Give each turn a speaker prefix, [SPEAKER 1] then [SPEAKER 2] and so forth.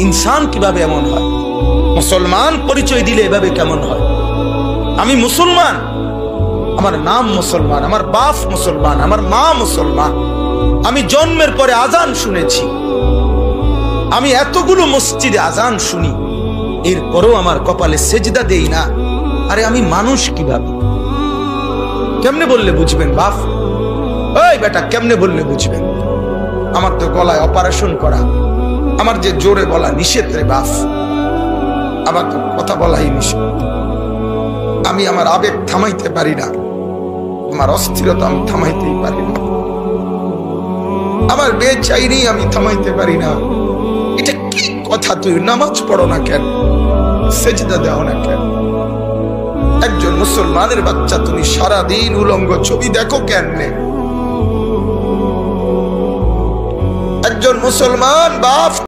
[SPEAKER 1] ইনসান কিভাবে এমন হয়, মুসলমান পরিচয় দিলে এভাবে কেমন হয়? আমি মুসলমান, আমার নাম মুসলমান, আমার বাপ মুসলমান, আমার মা মুসলমান, আমি জন্মের পরে আজান শুনেছি, আমি এতগুলো মসজিদে আজান শুনি, এরপরেও আমার কপালে সেজদা দেই না। আরে আমি মানুষ কিভাবে? কেমনে বললে বুঝবেন বাপ? ওই বেটা, কেমনে বললে বুঝবেন? আমার তো গলায় অপারেশন করা, আমার যে জোরে বলা নিষেধ রে বাপ, আমার তো কথা বলাই নিষেধ। আমি আমার আবেগ থামাইতে পারি না, আমার অস্থিরতা আমি থামাইতেই পারি না, আমার বেচাইনি আমি থামাইতে পারি না। এটা কি কথা? তুই নামাজ পড়ো না কেন? সেজদা দাও না কেন? একজন মুসলমানের বাচ্চা তুমি সারাদিন উলঙ্গ ছবি দেখো কেন? একজন মুসলমান বাপ